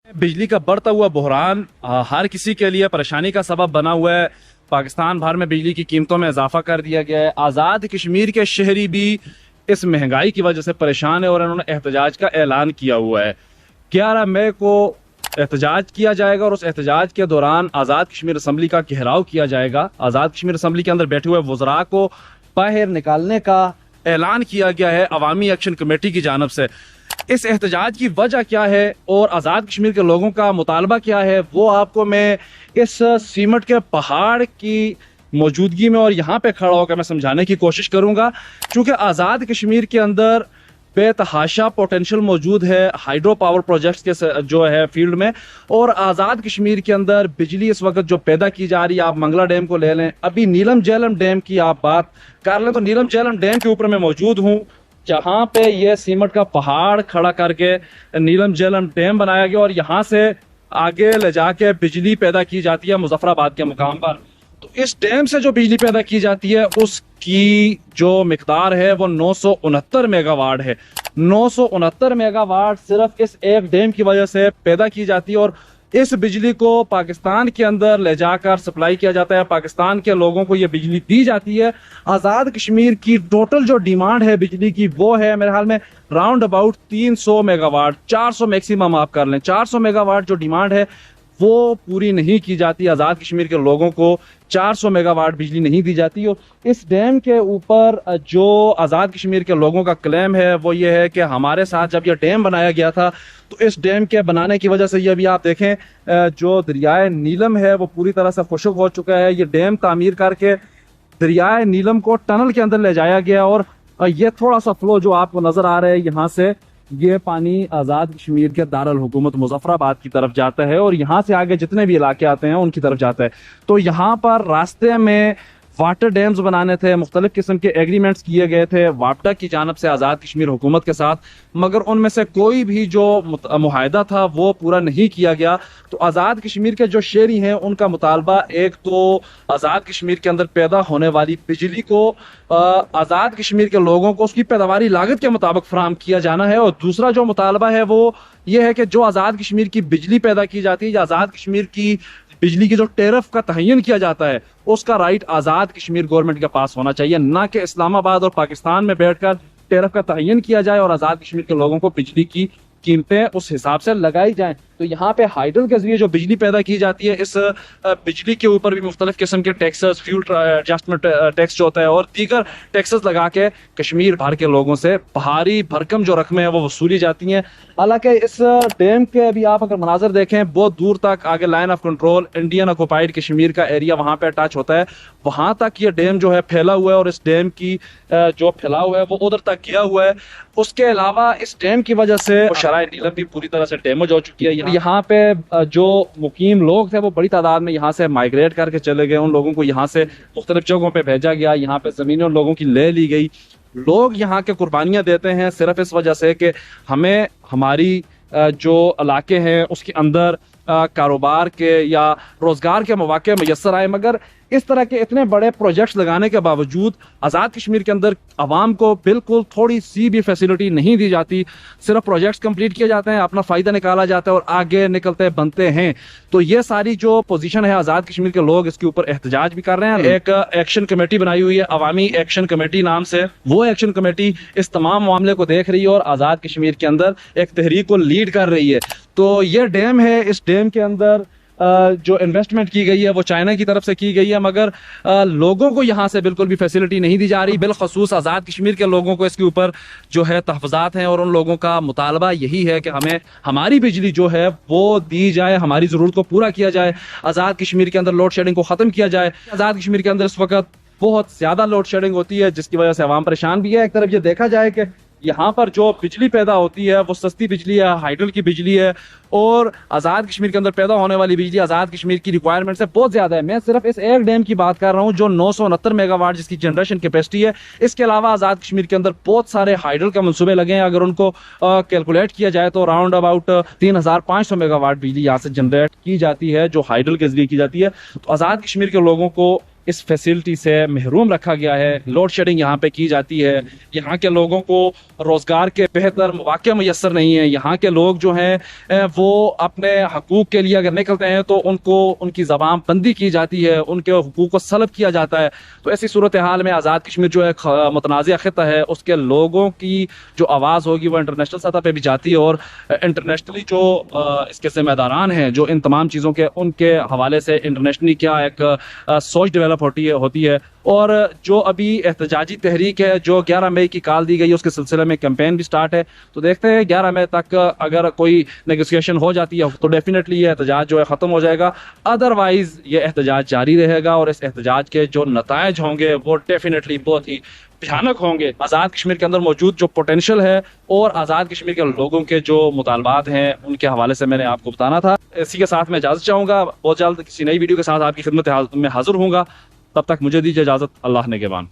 बिजली का बढ़ता हुआ बहरान हर किसी के लिए परेशानी का सबब बना हुआ है। पाकिस्तान भर में बिजली की कीमतों में इजाफा कर दिया गया है। आज़ाद कश्मीर के शहरी भी इस महंगाई की वजह से परेशान है और इन्होंने एहतजाज का ऐलान किया हुआ है। 11 मई को एहतजाज किया जाएगा और उस एहतजाज के दौरान आज़ाद कश्मीर असम्बली का घेराव किया जाएगा। आज़ाद कश्मीर असम्बली के अंदर बैठे हुए वज़रा को बाहर निकालने का ऐलान किया गया है अवामी एक्शन कमेटी की जानिब से। इस एहतजाज की वजह क्या है और आज़ाद कश्मीर के लोगों का मुतालबा क्या है, वो आपको मैं इस सीमेंट के पहाड़ की मौजूदगी में और यहाँ पे खड़ा होकर मैं समझाने की कोशिश करूँगा। क्योंकि आज़ाद कश्मीर के अंदर बेतहाशा पोटेंशियल मौजूद है हाइड्रो पावर प्रोजेक्ट्स के जो है फील्ड में, और आज़ाद कश्मीर के अंदर बिजली इस वक्त जो पैदा की जा रही है, आप मंगला डैम को ले लें, अभी नीलम झेलम डैम की आप बात कर लें तो नीलम झेलम डैम के ऊपर मैं मौजूद हूँ, जहाँ पे ये सीमेंट का पहाड़ खड़ा करके नीलम झेलम डैम बनाया गया और यहाँ से आगे ले जाके बिजली पैदा की जाती है मुजफ्फराबाद के मुकाम पर। तो इस डैम से जो बिजली पैदा की जाती है उसकी जो मिकदार है वो 969 मेगावाट है। 969 मेगावाट सिर्फ इस एक डैम की वजह से पैदा की जाती है और इस बिजली को पाकिस्तान के अंदर ले जाकर सप्लाई किया जाता है। पाकिस्तान के लोगों को ये बिजली दी जाती है। आज़ाद कश्मीर की टोटल जो डिमांड है बिजली की वो है मेरे ख्याल में राउंड अबाउट 300 मेगावाट, 400 मैक्सिमम आप कर लें। 400 मेगावाट जो डिमांड है वो पूरी नहीं की जाती। आज़ाद कश्मीर के लोगों को 400 मेगावाट बिजली नहीं दी जाती। और इस डैम के ऊपर जो आज़ाद कश्मीर के लोगों का क्लेम है वो ये है कि हमारे साथ जब यह डैम बनाया गया था तो इस डैम के बनाने की वजह से ये भी आप देखें जो दरियाए नीलम है वो पूरी तरह से खुश्क हो चुका है। ये डैम तामीर करके दरियाए नीलम को टनल के अंदर ले जाया गया और ये थोड़ा सा फ्लो जो आपको नजर आ रहा है यहाँ से, ये पानी आज़ाद कश्मीर के दारुल हुकूमत मुजफ्फराबाद की तरफ जाता है और यहाँ से आगे जितने भी इलाके आते हैं उनकी तरफ जाता है। तो यहाँ पर रास्ते में वाटर डैम्स बनाने थे, मुख्तलिफ किस्म के एग्रीमेंट्स किए गए थे वापडा की जानब से आज़ाद कश्मीर हुकूमत के साथ, मगर उनमें से कोई भी जो मुआहदा था वो पूरा नहीं किया गया। तो आज़ाद कश्मीर के जो शहरी हैं उनका मुतालबा एक तो आज़ाद कश्मीर के अंदर पैदा होने वाली बिजली को आज़ाद कश्मीर के लोगों को उसकी पैदावारी लागत के मुताबिक फराहम किया जाना है, और दूसरा जो मुतालबा है वो ये है कि जो आज़ाद कश्मीर की बिजली पैदा की जाती है या आज़ाद कश्मीर की बिजली की जो टेरिफ का तयन किया जाता है उसका राइट आज़ाद कश्मीर गवर्नमेंट के पास होना चाहिए, ना कि इस्लामाबाद और पाकिस्तान में बैठकर टेरिफ का तयन किया जाए और आज़ाद कश्मीर के लोगों को बिजली की कीमतें उस हिसाब से लगाई जाएं। तो यहाँ पे हाइडल के जरिए जो बिजली पैदा की जाती है, इस बिजली के ऊपर भी मुख्तलिफ किस्म के टैक्सेस, फ्यूल एडजस्टमेंट टैक्स जो होता है और दीगर टैक्सेस लगा के कश्मीर भर के लोगों से भारी भरकम जो रकमें हैं वो वसूली जाती हैं। हालांकि इस डैम के भी आप अगर मनाजर देखें बहुत दूर तक आगे line of control Indian occupied Kashmir का एरिया वहाँ पे अटैच होता है, वहाँ तक ये डैम जो है फैला हुआ है और इस डैम की जो फैलाव है वो उधर तक गया हुआ है। उसके अलावा इस डैम की वजह से शराय नीलम भी पूरी तरह से डैमेज हो चुकी है। यहाँ पे जो मुकीम लोग थे वो बड़ी तादाद में यहाँ से माइग्रेट करके चले गए, उन लोगों को यहाँ से मुख्तलिफ जगहों पे भेजा गया, यहाँ पे जमीनें उन लोगों की ले ली गई। लोग यहाँ के कुर्बानियाँ देते हैं सिर्फ इस वजह से कि हमें हमारी जो इलाके हैं उसके अंदर कारोबार के या रोजगार के मौके मैसर आए, मगर इस तरह के इतने बड़े प्रोजेक्ट्स लगाने के बावजूद आज़ाद कश्मीर के अंदर आवाम को बिल्कुल थोड़ी सी भी फैसिलिटी नहीं दी जाती। सिर्फ प्रोजेक्ट्स कंप्लीट किए जाते हैं, अपना फ़ायदा निकाला जाता है और आगे निकलते बनते हैं। तो ये सारी जो पोजीशन है आज़ाद कश्मीर के लोग इसके ऊपर एहतजाज भी कर रहे हैं। एक एक्शन कमेटी बनाई हुई है अवामी एक्शन कमेटी नाम से, वो एक्शन कमेटी इस तमाम मामले को देख रही है और आज़ाद कश्मीर के अंदर एक तहरीक को लीड कर रही है। तो ये डैम है, इस डैम के अंदर जो इन्वेस्टमेंट की गई है वो चाइना की तरफ से की गई है, मगर लोगों को यहाँ से बिल्कुल भी फैसिलिटी नहीं दी जा रही। बिलखसूस आज़ाद कश्मीर के लोगों को इसके ऊपर जो है तहफ़्फ़ुज़ात हैं और उन लोगों का मुतालबा यही है कि हमें हमारी बिजली जो है वो दी जाए, हमारी ज़रूरत को पूरा किया जाए, आज़ाद कश्मीर के अंदर लोड शेडिंग को ख़त्म किया जाए। आज़ाद कश्मीर के अंदर इस वक्त बहुत ज़्यादा लोड शेडिंग होती है जिसकी वजह से आवाम परेशान भी है। एक तरफ ये देखा जाए कि यहाँ पर जो बिजली पैदा होती है वो सस्ती बिजली है, हाइडल की बिजली है, और आज़ाद कश्मीर के अंदर पैदा होने वाली बिजली आज़ाद कश्मीर की रिक्वायरमेंट से बहुत ज़्यादा है। मैं सिर्फ इस एक डैम की बात कर रहा हूँ जो 969 मेगावाट जिसकी जनरेशन कैपेसिटी है। इसके अलावा आज़ाद कश्मीर के अंदर बहुत सारे हाइडल के मंसूबे लगे हैं। अगर उनको कैलकुलेट किया जाए तो राउंड अबाउट 3500 मेगावाट बिजली यहाँ से जनरेट की जाती है जो हाइडल के जरिए की जाती है। तो आज़ाद कश्मीर के लोगों को इस फैसिलिटी से महरूम रखा गया है। लोड शेडिंग यहाँ पे की जाती है। यहाँ के लोगों को रोज़गार के बेहतर मौके मैसर नहीं है। यहाँ के लोग जो हैं वो अपने हकूक़ के लिए अगर निकलते हैं तो उनको उनकी ज़बान बंदी की जाती है, उनके हकूक़ को सलब किया जाता है। तो ऐसी सूरत हाल में आज़ाद कश्मीर जो है मुतनाज़ ख़िता है, उसके लोगों की जो आवाज़ होगी वो इंटरनेशनल सतह पे भी जाती है और इंटरनेशनली जो इसके ज़िम्मेदारान हैं जो इन तमाम चीज़ों के, उनके हवाले से इंटरनेशनली क्या एक सोच डेवलप होती है। और जो अभी एहतजाजी तहरीक है जो 11 मई की कॉल दी गई है, उसके सिलसिले में कैंपेन भी स्टार्ट है। तो देखते हैं 11 मई तक अगर कोई नेगोशिएशन हो जाती है तो डेफिनेटली ये एहतजाज जो है ख़त्म हो जाएगा। अदरवाइज ये एहतजाज जारी रहेगा और इस एहतजाज के जो नताइज होंगे वो डेफिनेटली बहुत ही भयानक होंगे। आज़ाद कश्मीर के अंदर मौजूद जो पोटेंशियल है और आज़ाद कश्मीर के लोगों के जो मुतालबात हैं उनके हवाले से मैंने आपको बताना था। इसी के साथ मैं इजाज़त चाहूँगा। बहुत जल्द किसी नई वीडियो के साथ आपकी खिदमत में हाजिर हूँगा। तब तक मुझे दीजिए इजाज़त। अल्लाह निगहबान।